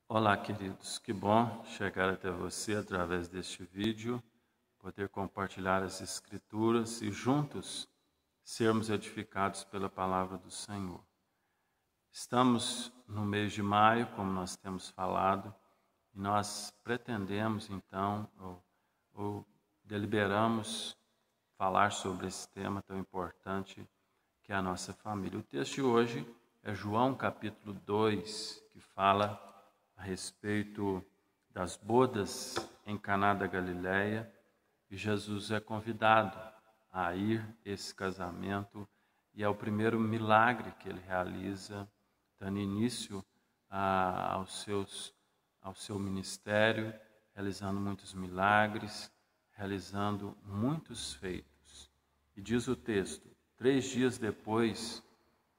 Olá, queridos. Que bom chegar até você através deste vídeo, poder compartilhar as Escrituras e juntos sermos edificados pela palavra do Senhor. Estamos no mês de maio, como nós temos falado, e nós pretendemos então, ou deliberamos falar sobre esse tema tão importante que é a nossa família. O texto de hoje é João capítulo 2, que fala a respeito das bodas em Caná da Galileia, e Jesus é convidado a ir a esse casamento, e é o primeiro milagre que ele realiza, dando início ao seu ministério, realizando muitos milagres, realizando muitos feitos. E diz o texto: 3 dias depois,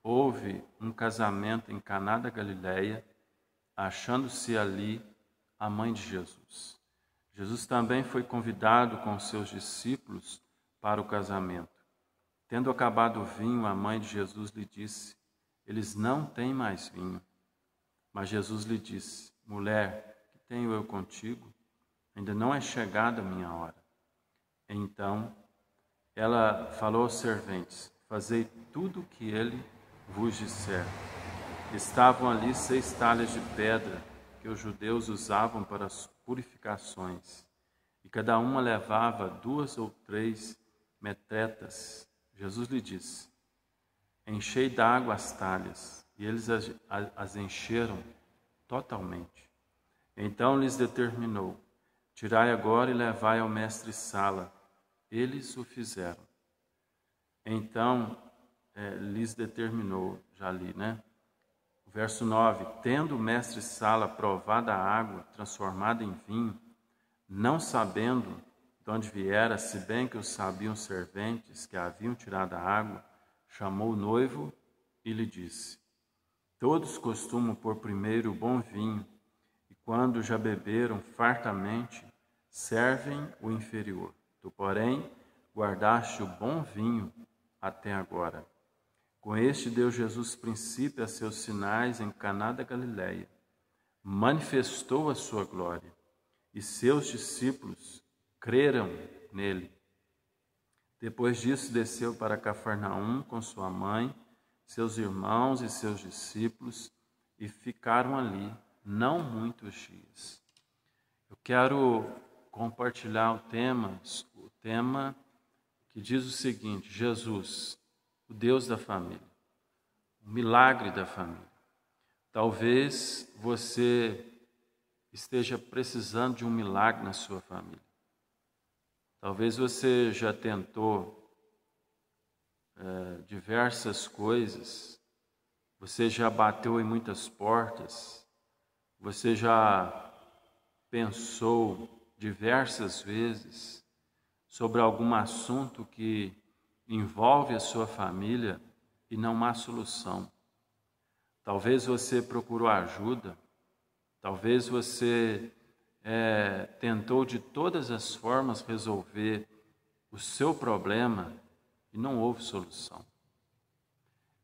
houve um casamento em Caná da Galileia, achando-se ali a mãe de Jesus. Jesus também foi convidado com seus discípulos para o casamento. Tendo acabado o vinho, a mãe de Jesus lhe disse: eles não têm mais vinho. Mas Jesus lhe disse: mulher, que tenho eu contigo? Ainda não é chegada a minha hora. Então ela falou aos serventes: fazei tudo o que ele vos disser. Estavam ali 6 talhas de pedra que os judeus usavam para as purificações, e cada uma levava 2 ou 3 metretas. Jesus lhe disse: enchei d'água as talhas, e eles as encheram totalmente. Então lhes determinou: tirai agora e levai ao mestre-sala. Eles o fizeram. Então lhes determinou, já li, né? Verso 9: tendo o mestre-sala provado a água transformada em vinho, não sabendo de onde viera, se bem que o sabiam os serventes que haviam tirado a água, chamou o noivo e lhe disse: todos costumam pôr primeiro o bom vinho, e quando já beberam fartamente, servem o inferior. Tu, porém, guardaste o bom vinho até agora. Com este deu Jesus princípio a seus sinais em Caná da Galileia. Manifestou a sua glória, e seus discípulos creram nele. Depois disso, desceu para Cafarnaum com sua mãe, seus irmãos e seus discípulos, e ficaram ali não muitos dias. Eu quero compartilhar o tema que diz o seguinte: Jesus, o Deus da família, o milagre da família. Talvez você esteja precisando de um milagre na sua família. Talvez você já tentou diversas coisas, você já bateu em muitas portas, você já pensou diversas vezes sobre algum assunto que envolve a sua família e não há solução. Talvez você procurou ajuda, talvez você tentou de todas as formas resolver o seu problema e não houve solução.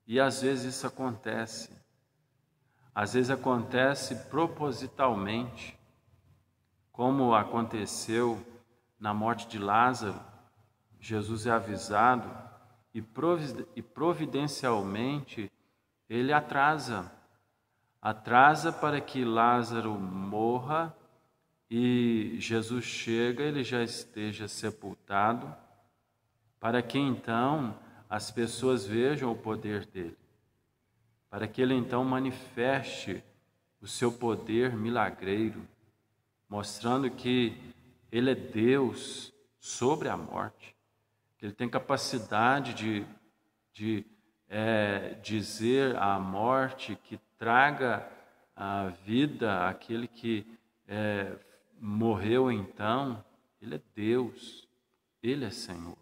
E às vezes isso acontece. Às vezes acontece propositalmente, como aconteceu na morte de Lázaro. Jesus é avisado e providencialmente ele atrasa para que Lázaro morra e Jesus chega, ele já esteja sepultado, para que então as pessoas vejam o poder dele, para que ele então manifeste o seu poder milagreiro, mostrando que ele é Deus sobre a morte, que ele tem capacidade de dizer à morte que traga a vida àquele que morreu então. Ele é Deus, ele é Senhor.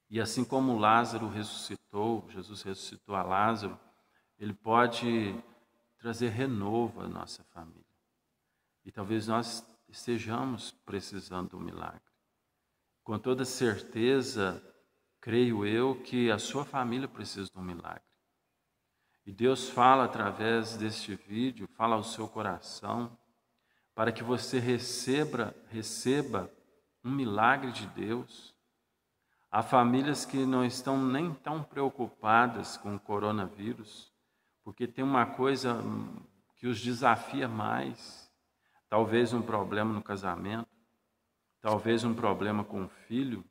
E assim como Lázaro ressuscitou, Jesus ressuscitou a Lázaro, ele pode trazer renovo à nossa família. E talvez nós estejamos precisando de um milagre. Com toda certeza, creio eu que a sua família precisa de um milagre. E Deus fala através deste vídeo, fala ao seu coração, para que você receba um milagre de Deus. Há famílias que não estão nem tão preocupadas com o coronavírus, porque tem uma coisa que os desafia mais, talvez um problema no casamento, talvez um problema com o filho,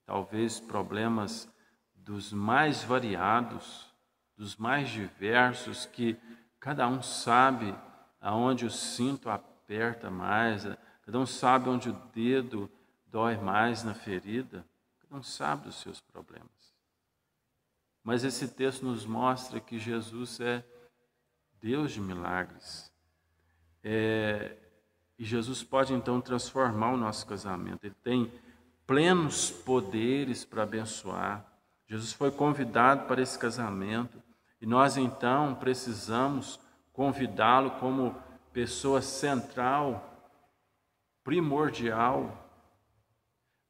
talvez problemas dos mais variados, dos mais diversos, que cada um sabe aonde o cinto aperta mais, cada um sabe onde o dedo dói mais na ferida, cada um sabe dos seus problemas. Mas esse texto nos mostra que Jesus é Deus de milagres. E Jesus pode então transformar o nosso casamento. Ele tem plenos poderes para abençoar. Jesus foi convidado para esse casamento e nós então precisamos convidá-lo como pessoa central, primordial,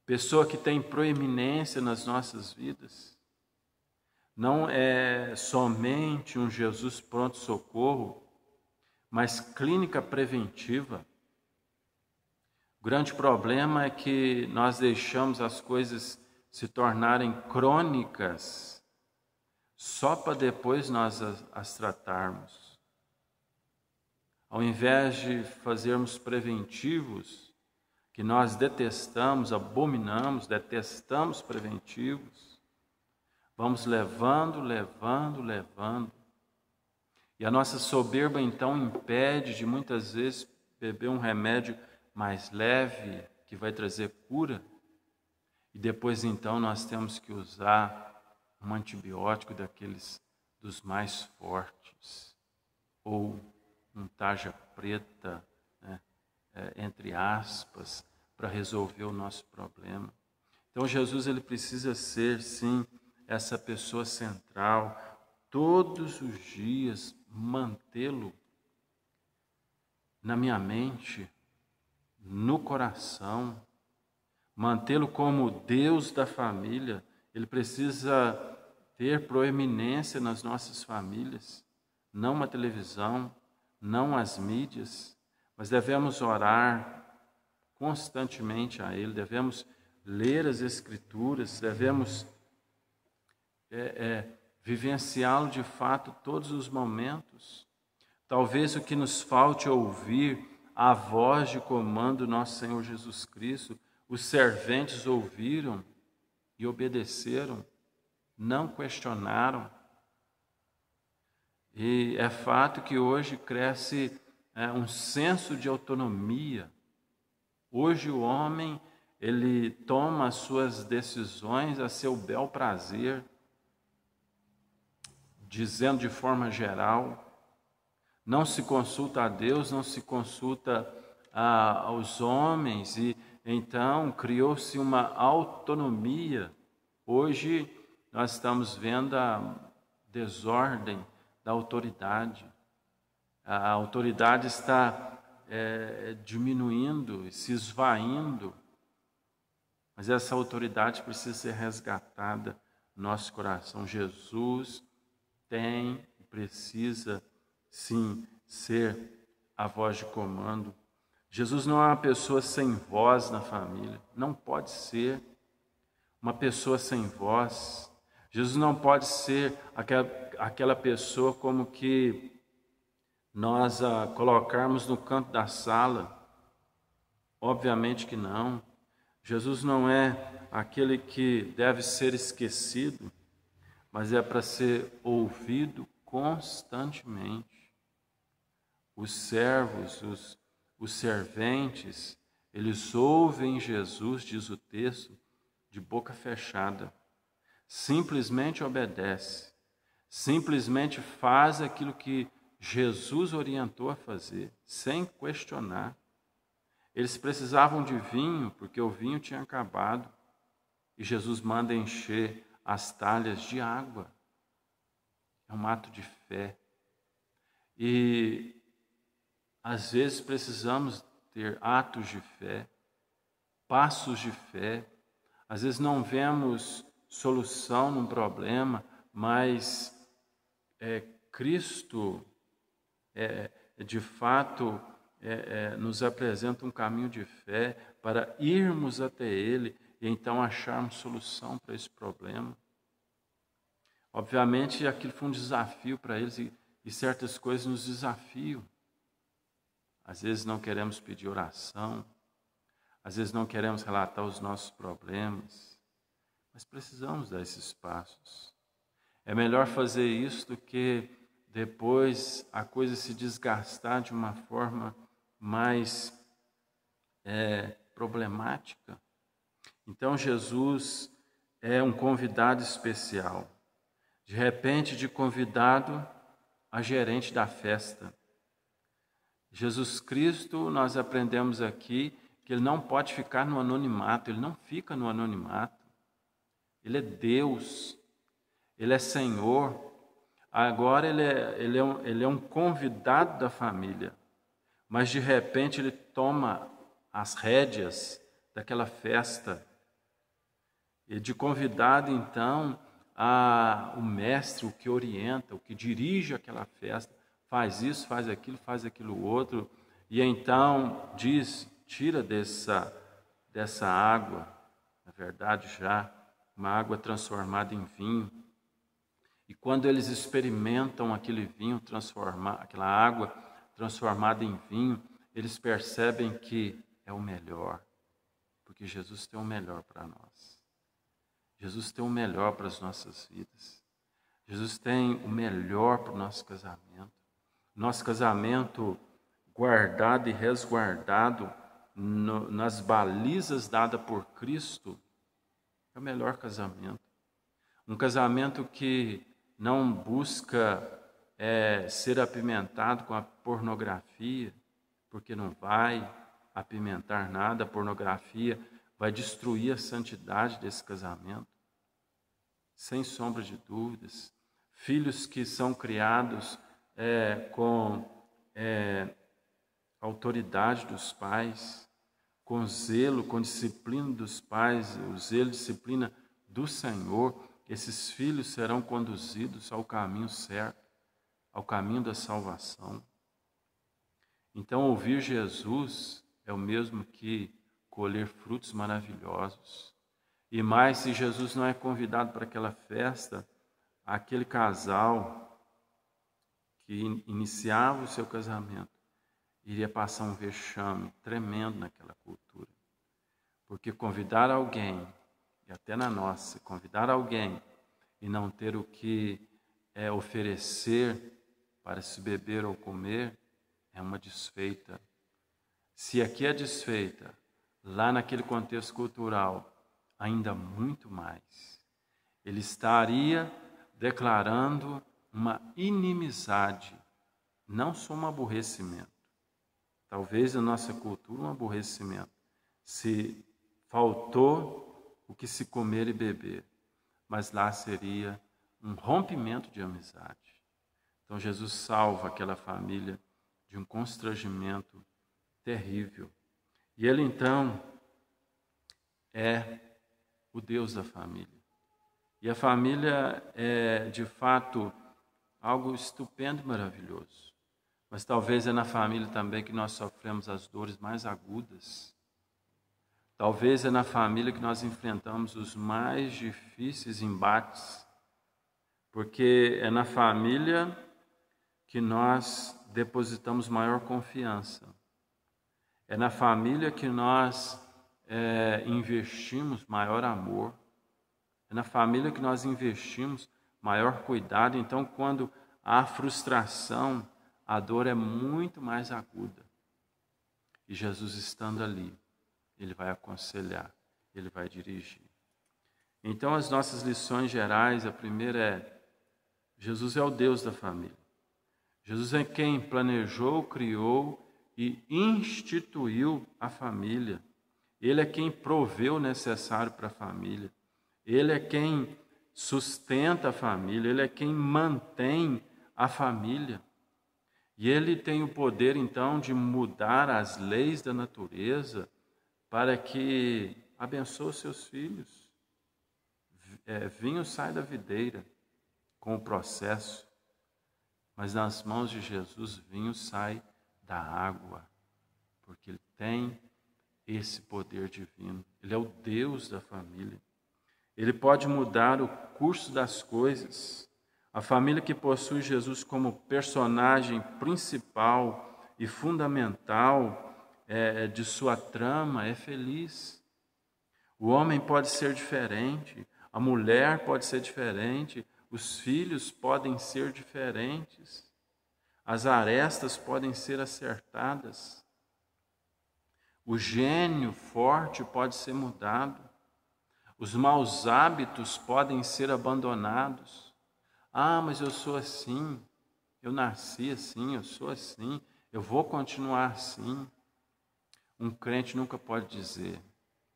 pessoa que tem proeminência nas nossas vidas. Não é somente um Jesus pronto-socorro, mas clínica preventiva. O grande problema é que nós deixamos as coisas se tornarem crônicas só para depois nós as tratarmos. Ao invés de fazermos preventivos, que nós detestamos, abominamos, detestamos preventivos, vamos levando. E a nossa soberba, então, impede de, muitas vezes, beber um remédio mais leve, que vai trazer cura. E depois, então, nós temos que usar um antibiótico daqueles dos mais fortes. Ou um tarja preta, né, entre aspas, para resolver o nosso problema. Então, Jesus ele precisa ser, sim, essa pessoa central, todos os dias mantê-lo na minha mente, no coração, mantê-lo como Deus da família. Ele precisa ter proeminência nas nossas famílias, não a televisão, não as mídias, mas devemos orar constantemente a Ele, devemos ler as Escrituras, devemos vivenciá-lo de fato todos os momentos. Talvez o que nos falte ouvir a voz de comando do nosso Senhor Jesus Cristo. Os serventes ouviram e obedeceram, não questionaram. E é fato que hoje cresce um senso de autonomia. Hoje o homem ele toma as suas decisões a seu bel prazer, dizendo de forma geral, não se consulta a Deus, não se consulta aos homens, e então criou-se uma autonomia. Hoje nós estamos vendo a desordem da autoridade. A autoridade está diminuindo, se esvaindo, mas essa autoridade precisa ser resgatada no nosso coração. Jesus tem e precisa, sim, ser a voz de comando. Jesus não é uma pessoa sem voz na família, não pode ser uma pessoa sem voz. Jesus não pode ser aquela pessoa como que nós a colocarmos no canto da sala. Obviamente que não. Jesus não é aquele que deve ser esquecido, mas é para ser ouvido constantemente. Os servos, os serventes, eles ouvem Jesus, diz o texto, de boca fechada. Simplesmente obedece, simplesmente faz aquilo que Jesus orientou a fazer, sem questionar. Eles precisavam de vinho, porque o vinho tinha acabado, e Jesus manda encher as talhas de água. É um ato de fé. E às vezes precisamos ter atos de fé, passos de fé. Às vezes não vemos solução num problema, mas Cristo, de fato, nos apresenta um caminho de fé para irmos até Ele e então acharmos solução para esse problema. Obviamente, aquilo foi um desafio para eles e certas coisas nos desafiam. Às vezes não queremos pedir oração, às vezes não queremos relatar os nossos problemas, mas precisamos dar esses passos. É melhor fazer isso do que depois a coisa se desgastar de uma forma mais problemática. Então Jesus é um convidado especial. De repente, de convidado a gerente da festa. Jesus Cristo, nós aprendemos aqui que Ele não pode ficar no anonimato, Ele não fica no anonimato. Ele é Deus, Ele é Senhor. Agora ele é um convidado da família, mas de repente Ele toma as rédeas daquela festa. E de convidado, então, o mestre, o que orienta, o que dirige aquela festa, faz isso, faz aquilo outro, e então diz, tira dessa água, na verdade já, uma água transformada em vinho. E quando eles experimentam aquele vinho aquela água transformada em vinho, eles percebem que é o melhor, porque Jesus tem o melhor para nós. Jesus tem o melhor para as nossas vidas. Jesus tem o melhor para o nosso casamento. Nosso casamento guardado e resguardado nas balizas dadas por Cristo é o melhor casamento. Um casamento que não busca ser apimentado com a pornografia, porque não vai apimentar nada. A pornografia vai destruir a santidade desse casamento, sem sombra de dúvidas. Filhos que são criados com autoridade dos pais, com zelo, com disciplina dos pais, o zelo e disciplina do Senhor, esses filhos serão conduzidos ao caminho certo, ao caminho da salvação. Então, ouvir Jesus é o mesmo que colher frutos maravilhosos. E mais, se Jesus não é convidado para aquela festa, aquele casal que iniciava o seu casamento iria passar um vexame tremendo naquela cultura. Porque convidar alguém, e até na nossa, convidar alguém e não ter o que oferecer para se beber ou comer, é uma desfeita. Se aqui é desfeita, lá naquele contexto cultural, ainda muito mais. Ele estaria declarando uma inimizade, não só um aborrecimento. Talvez na nossa cultura um aborrecimento, se faltou o que se comer e beber, mas lá seria um rompimento de amizade. Então Jesus salva aquela família de um constrangimento terrível. E Ele então é o Deus da família. E a família é, de fato, algo estupendo e maravilhoso. Mas talvez é na família também que nós sofremos as dores mais agudas. Talvez é na família que nós enfrentamos os mais difíceis embates. Porque é na família que nós depositamos maior confiança. É na família que nós investimos maior amor. É na família que nós investimos maior cuidado. Então, quando há frustração, a dor é muito mais aguda. E Jesus estando ali, Ele vai aconselhar, Ele vai dirigir. Então, as nossas lições gerais, a primeira é: Jesus é o Deus da família. Jesus é quem planejou, criou e instituiu a família. Ele é quem proveu o necessário para a família. Ele é quem sustenta a família. Ele é quem mantém a família. E Ele tem o poder, então, de mudar as leis da natureza para que abençoe seus filhos. Vinho sai da videira com o processo. Mas nas mãos de Jesus, vinho sai da água, porque Ele tem esse poder divino. Ele é o Deus da família. Ele pode mudar o curso das coisas. A família que possui Jesus como personagem principal e fundamental de sua trama é feliz. O homem pode ser diferente, a mulher pode ser diferente, os filhos podem ser diferentes, as arestas podem ser acertadas, o gênio forte pode ser mudado, os maus hábitos podem ser abandonados. Ah, mas eu sou assim, eu nasci assim, eu sou assim, eu vou continuar assim. Um crente nunca pode dizer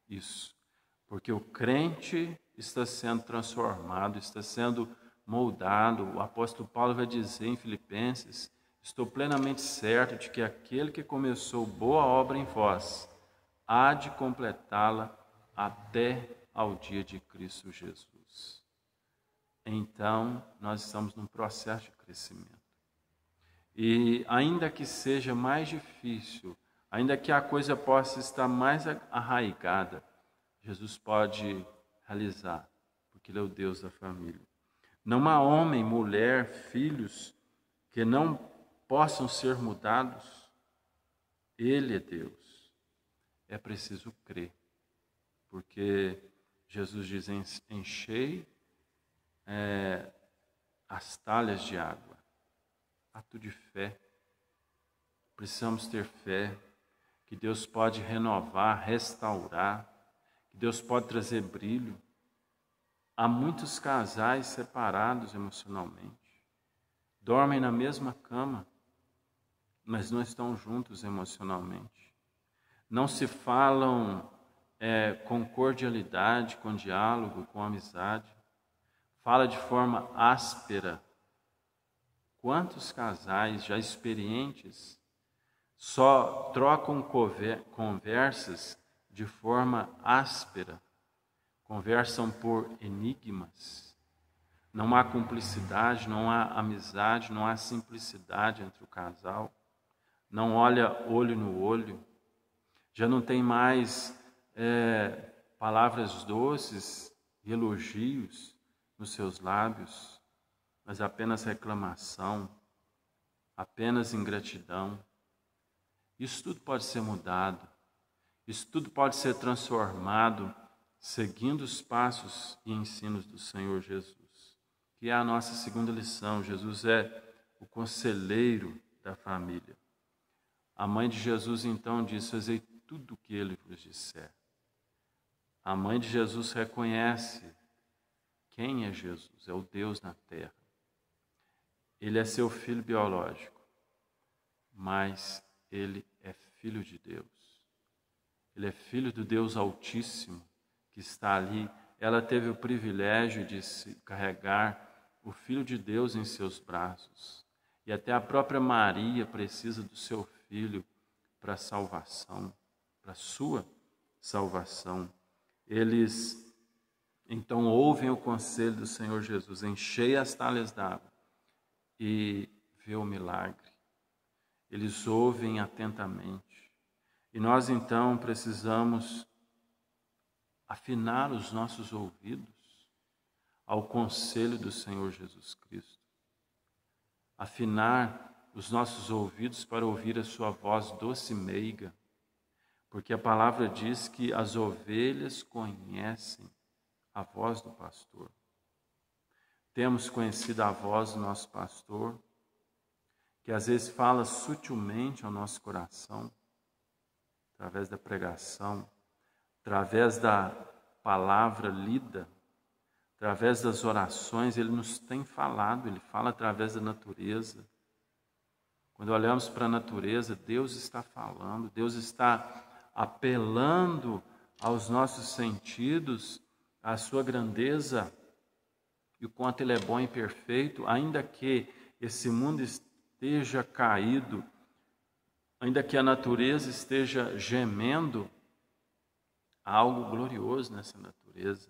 isso, porque o crente está sendo transformado, está sendo moldado. O apóstolo Paulo vai dizer em Filipenses: estou plenamente certo de que aquele que começou boa obra em vós há de completá-la até ao dia de Cristo Jesus. Então, nós estamos num processo de crescimento. E ainda que seja mais difícil, ainda que a coisa possa estar mais arraigada, Jesus pode realizar, porque Ele é o Deus da família. Não há homem, mulher, filhos que não possam ser mudados. Ele é Deus. É preciso crer, porque Jesus diz: enchei as talhas de água. Ato de fé. Precisamos ter fé que Deus pode renovar, restaurar, que Deus pode trazer brilho. Há muitos casais separados emocionalmente, dormem na mesma cama, mas não estão juntos emocionalmente. Não se falam com cordialidade, com diálogo, com amizade. Fala de forma áspera. Quantos casais já experientes só trocam conversas de forma áspera, conversam por enigmas. Não há cumplicidade, não há amizade, não há simplicidade entre o casal. Não olha olho no olho. Já não tem mais palavras doces e elogios nos seus lábios, mas apenas reclamação, apenas ingratidão. Isso tudo pode ser mudado, isso tudo pode ser transformado seguindo os passos e ensinos do Senhor Jesus, que é a nossa segunda lição. Jesus é o conselheiro da família. A mãe de Jesus então diz: fazei tudo o que ele vos disser. A mãe de Jesus reconhece quem é Jesus, é o Deus na terra. Ele é seu filho biológico, mas ele é filho de Deus. Ele é filho do Deus Altíssimo que está ali. Ela teve o privilégio de se carregar o Filho de Deus em seus braços. E até a própria Maria precisa do seu filho para a salvação, para a sua salvação. Eles então ouvem o conselho do Senhor Jesus: enchei as talhas d'água, e vê o milagre. Eles ouvem atentamente. E nós então precisamos afinar os nossos ouvidos ao conselho do Senhor Jesus Cristo. Afinar os nossos ouvidos para ouvir a sua voz doce e meiga, porque a palavra diz que as ovelhas conhecem a voz do pastor. Temos conhecido a voz do nosso pastor, que às vezes fala sutilmente ao nosso coração, através da pregação, através da palavra lida, através das orações. Ele nos tem falado, ele fala através da natureza. Quando olhamos para a natureza, Deus está falando, Deus está apelando aos nossos sentidos, à sua grandeza e o quanto Ele é bom e perfeito, ainda que esse mundo esteja caído, ainda que a natureza esteja gemendo, há algo glorioso nessa natureza,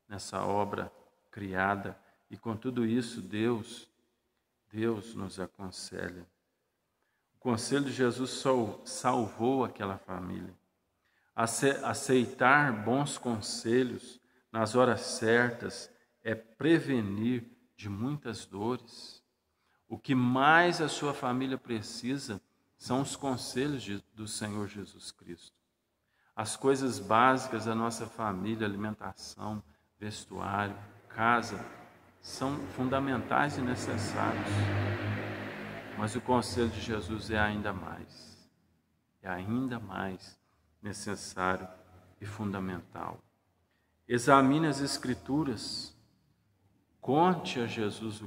nessa obra criada. E com tudo isso, Deus Deus nos aconselha. O conselho de Jesus salvou aquela família. Aceitar bons conselhos nas horas certas é prevenir de muitas dores. O que mais a sua família precisa são os conselhos do Senhor Jesus Cristo. As coisas básicas da nossa família, alimentação, vestuário, casa, são fundamentais e necessários. Mas o conselho de Jesus é ainda mais necessário e fundamental. Examine as Escrituras, conte a Jesus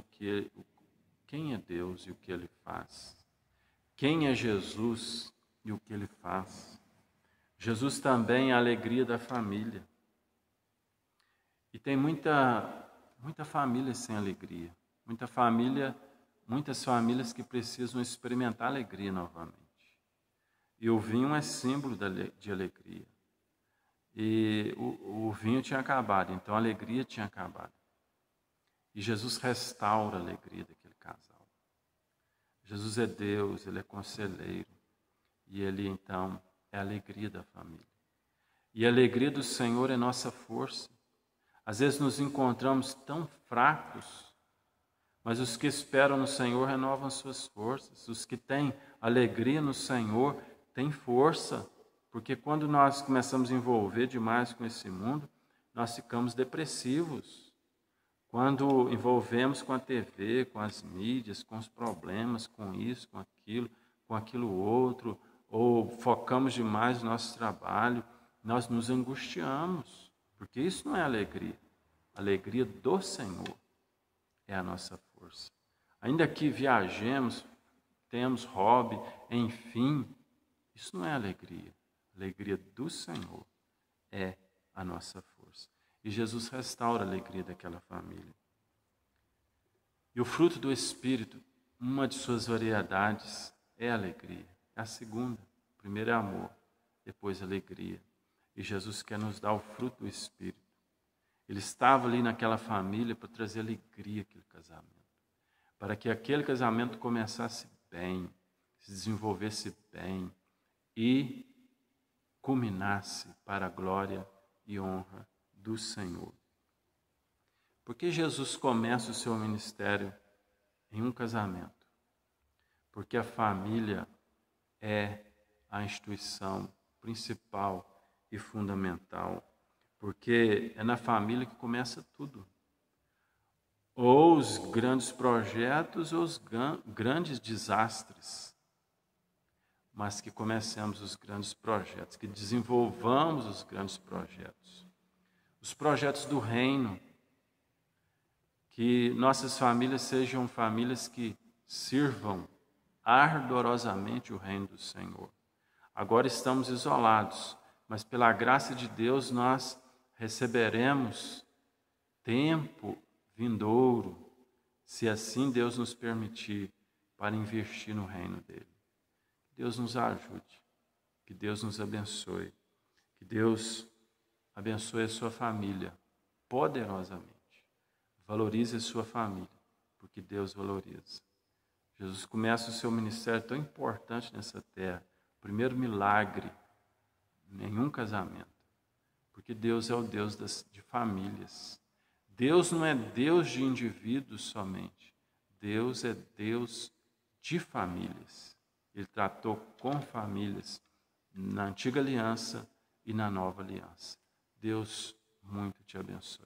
quem é Deus e o que Ele faz. Quem é Jesus e o que Ele faz. Jesus também é a alegria da família. E tem muita família sem alegria. Muitas famílias que precisam experimentar alegria novamente. E o vinho é símbolo de alegria. E o vinho tinha acabado, então a alegria tinha acabado. E Jesus restaura a alegria daquele casal. Jesus é Deus, Ele é conselheiro. E Ele, então, é a alegria da família. E a alegria do Senhor é nossa força. Às vezes nos encontramos tão fracos, mas os que esperam no Senhor renovam suas forças. Os que têm alegria no Senhor têm força, porque quando nós começamos a envolver demais com esse mundo, nós ficamos depressivos. Quando envolvemos com a TV, com as mídias, com os problemas, com isso, com aquilo outro, ou focamos demais no nosso trabalho, nós nos angustiamos, porque isso não é alegria. A alegria do Senhor é a nossa força. Ainda que viajemos, temos hobby, enfim, isso não é alegria. A alegria do Senhor é a nossa força. E Jesus restaura a alegria daquela família. E o fruto do Espírito, uma de suas variedades, é a alegria. É a segunda. Primeiro é amor, depois alegria. E Jesus quer nos dar o fruto do Espírito. Ele estava ali naquela família para trazer alegria àquele casamento. Para que aquele casamento começasse bem, se desenvolvesse bem e culminasse para a glória e honra do Senhor. Porque Jesus começa o seu ministério em um casamento? Porque a família é a instituição principal e fundamental. Porque é na família que começa tudo. Ou os grandes projetos ou os grandes desastres. Mas que comecemos os grandes projetos, que desenvolvamos os grandes projetos. Os projetos do reino. Que nossas famílias sejam famílias que sirvam ardorosamente o reino do Senhor. Agora estamos isolados, mas pela graça de Deus nós receberemos tempo vindouro, se assim Deus nos permitir, para investir no reino dele. Que Deus nos ajude, que Deus nos abençoe, que Deus abençoe a sua família poderosamente. Valorize a sua família, porque Deus valoriza. Jesus começa o seu ministério tão importante nessa terra. O primeiro milagre, nenhum casamento. Porque Deus é o Deus de famílias. Deus não é Deus de indivíduos somente. Deus é Deus de famílias. Ele tratou com famílias na antiga aliança e na nova aliança. Deus muito te abençoe.